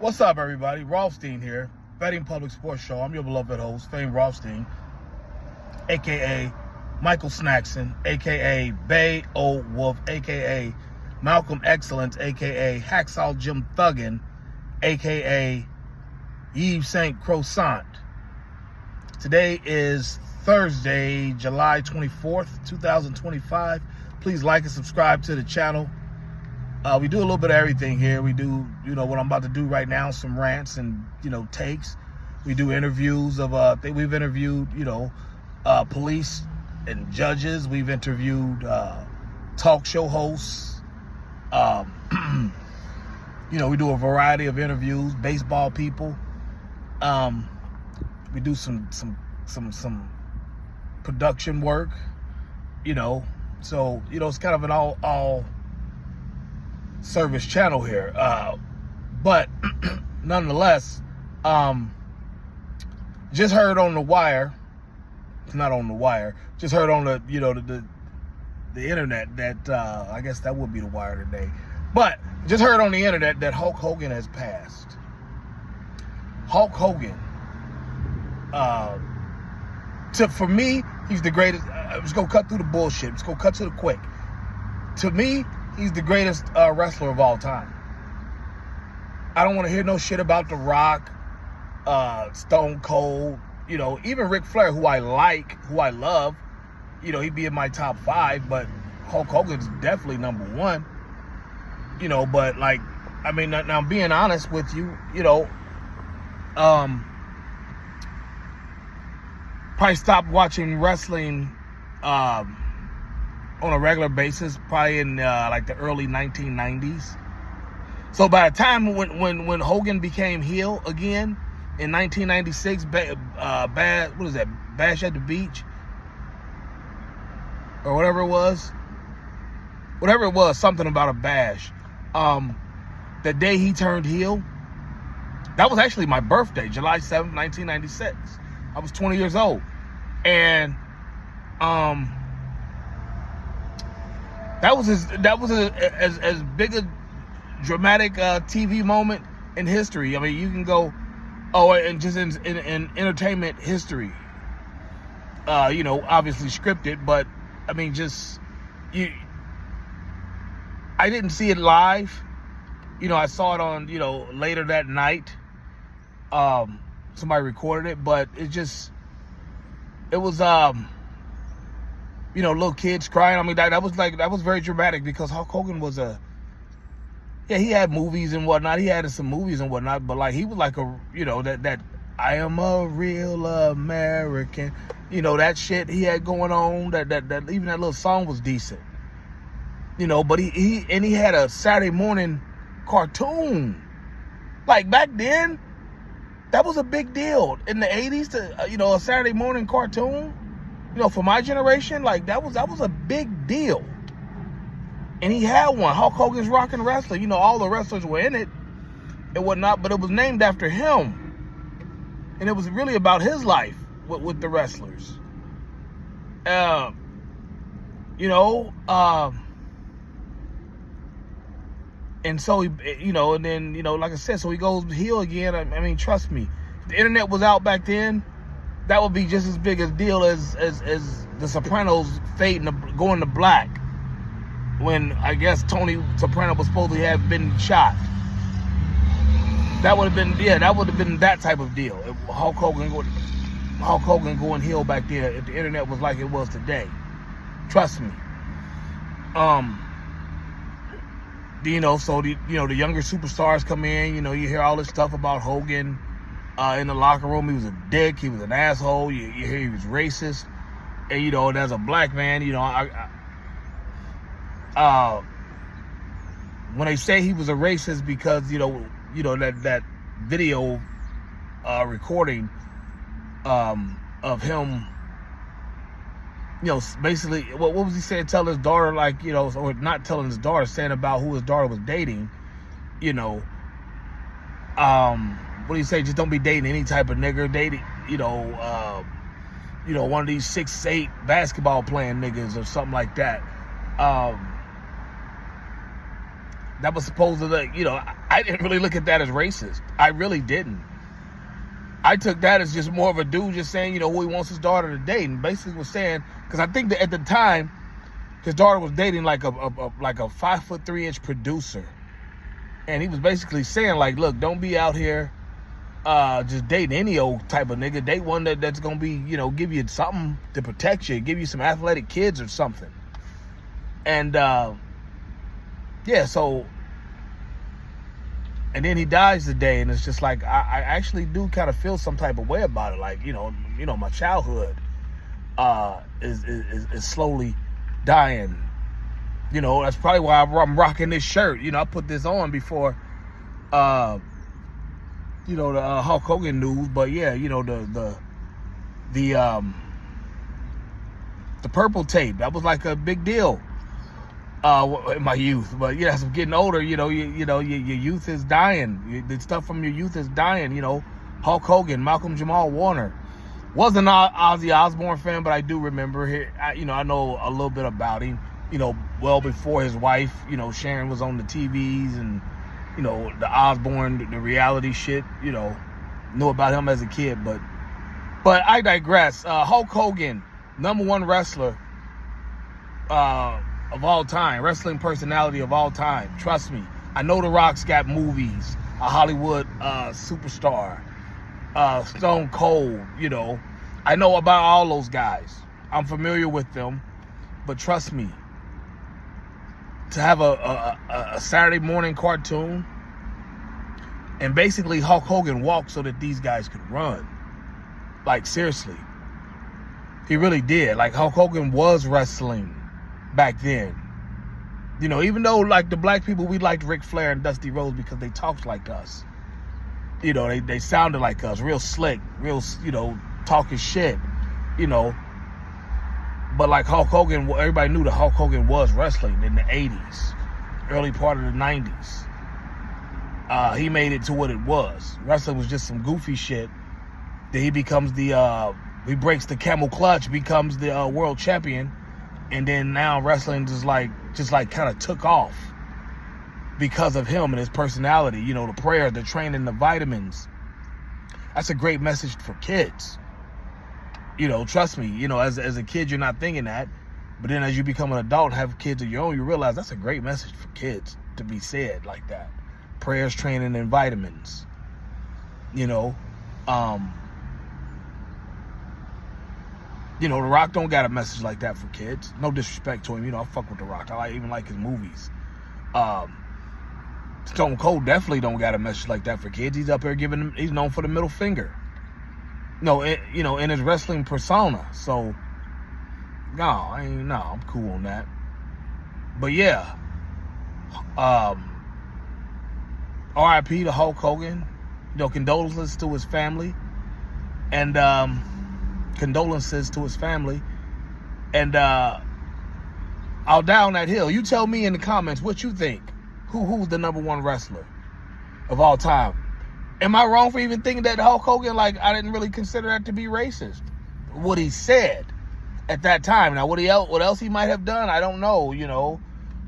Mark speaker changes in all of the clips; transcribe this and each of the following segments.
Speaker 1: What's up, everybody? Rothstein here, Betting Public Sports Show. I'm your beloved host, Fame Rothstein, a.k.a. Michael Snackson, a.k.a. Bay O Wolf, a.k.a. Malcolm Excellence, a.k.a. Hacksaw Jim Thuggin, a.k.a. Yves St. Croissant. Today is Thursday, July 24th, 2025. Please like and subscribe to the channel. We do a little bit of everything here. We do, what I'm about to do right now, some rants and, takes. We do interviews of, we've interviewed, police and judges. We've interviewed talk show hosts. We do a variety of interviews, baseball people. We do some production work, so, it's kind of an all service channel here, but nonetheless, just heard on the wire, not on the wire, just heard on the the internet that I guess that would be the wire today, but just heard on the internet that Hulk Hogan has passed. Hulk Hogan, for me, he's the greatest. I'm just gonna cut through the bullshit. Just gonna cut to the quick. To me, he's the greatest wrestler of all time. I don't want to hear no shit about The Rock, Stone Cold, even Ric Flair, who I like, who I love. He'd be in my top 5, but Hulk Hogan's definitely number 1. But now being honest with you, probably stopped watching wrestling on a regular basis, probably in the early 1990s. So by the time when Hogan became heel again in 1996, Bash at the Beach, or whatever it was, something about a bash. The day he turned heel, that was actually my birthday, July 7th, 1996. I was 20 years old, and that was as big a dramatic TV moment in history. I mean, you can go, and just in entertainment history. Obviously scripted, but I mean, I didn't see it live. I saw it on, later that night. Somebody recorded it, but it was little kids crying. I mean, that was very dramatic, because Hulk Hogan was he had movies and whatnot. He had some movies and whatnot, but he was like that I am a real American, that shit he had going on. That even that little song was decent, But he had a Saturday morning cartoon. Like back then, that was a big deal in the 80s to a Saturday morning cartoon. For my generation, that was a big deal. And he had one, Hulk Hogan's Rockin' Wrestler. All the wrestlers were in it and whatnot, but it was named after him. And it was really about his life with the wrestlers. And so he, and then, like I said, so he goes heel again. I mean, trust me, if the internet was out back then, that would be just as big a deal as the Sopranos going to black, when I guess Tony Soprano was supposed to have been shot. That would have been that type of deal. If Hulk Hogan going heel back there, if the internet was like it was today. Trust me. So the younger superstars come in. You hear all this stuff about Hogan. In the locker room, he was a dick. He was an asshole. You hear he was racist. And, and as a black man, when they say he was a racist because, that video recording of him, basically, what was he saying? Telling his daughter, or not telling his daughter, saying about who his daughter was dating, what do you say? Just don't be dating any type of nigger. Dating, one of these 6'8" basketball playing niggas or something like that. That was supposed to, I didn't really look at that as racist. I really didn't. I took that as just more of a dude just saying, you know, who he wants his daughter to date, and basically was saying, because I think that at the time his daughter was dating like a 5'3" producer, and he was basically saying like, look, don't be out here just dating any old type of nigga. Date one that's gonna be, you know, give you something to protect you, give you some athletic kids or something. And yeah, so. And then he dies today, and it's just like I actually do kind of feel some type of way about it. Like, you know, my childhood is slowly dying. You know, that's probably why I'm rocking this shirt. You know, I put this on before, the Hulk Hogan news. But yeah, you know, the purple tape, that was like a big deal. In my youth, but yeah, as I'm getting older, you know, your youth is dying. The stuff from your youth is dying. You know, Hulk Hogan, Malcolm Jamal Warner. Wasn't an Ozzy Osbourne fan, but I do remember him. I know a little bit about him. You know, well before his wife, you know, Sharon was on the TVs, and you know, the Osbourne, the reality shit. You know, knew about him as a kid, but I digress. Hulk Hogan, #1 wrestler. Of all time, wrestling personality of all time. Trust me. I know The Rock's got movies, a Hollywood superstar, Stone Cold, you know. I know about all those guys. I'm familiar with them. But trust me, to have a Saturday morning cartoon, and basically Hulk Hogan walked so that these guys could run. Like, seriously. He really did. Like, Hulk Hogan was wrestling back then. You know, even though like the black people, we liked Ric Flair and Dusty Rhodes because they talked like us. You know, they sounded like us, real slick, real, you know, talking shit, you know. But like Hulk Hogan, everybody knew that Hulk Hogan was wrestling in the 80s, early part of the 90s. He made it to what it was. Wrestling was just some goofy shit. Then he becomes he breaks the camel clutch, becomes the world champion. And then now wrestling just like kind of took off because of him and his personality. You know, the prayer, the training, the vitamins. That's a great message for kids. You know, trust me, you know, as a kid, you're not thinking that. But then as you become an adult, have kids of your own, you realize that's a great message for kids to be said like that. Prayers, training, and vitamins. You know, you know, The Rock don't got a message like that for kids. No disrespect to him. You know, I fuck with The Rock. I even like his movies. Stone Cold definitely don't got a message like that for kids. He's up here he's known for the middle finger. No, you know, in his wrestling persona. So, I'm cool on that. But yeah, R.I.P. to Hulk Hogan. You know, condolences to his family. And, condolences to his family, and I'll down that hill. You tell me in the comments what you think. Who's the #1 wrestler of all time? Am I wrong for even thinking that Hulk Hogan, like, I didn't really consider that to be racist? What he said at that time. Now, what else he might have done, I don't know, you know.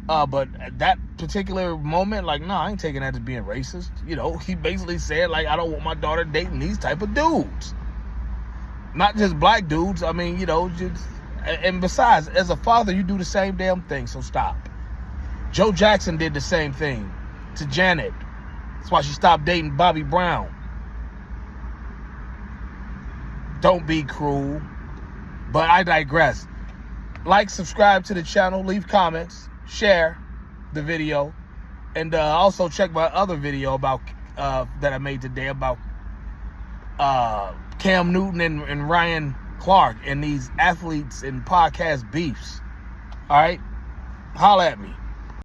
Speaker 1: But at that particular moment, like, no, I ain't taking that as being racist. You know, he basically said, like, I don't want my daughter dating these type of dudes. Not just black dudes. I mean, you know, and besides, as a father, you do the same damn thing, so stop. Joe Jackson did the same thing to Janet. That's why she stopped dating Bobby Brown. Don't be cruel. But I digress. Like, subscribe to the channel, leave comments, share the video, and also check my other video about that I made today about Cam Newton and Ryan Clark and these athletes and podcast beefs. All right? Holla at me.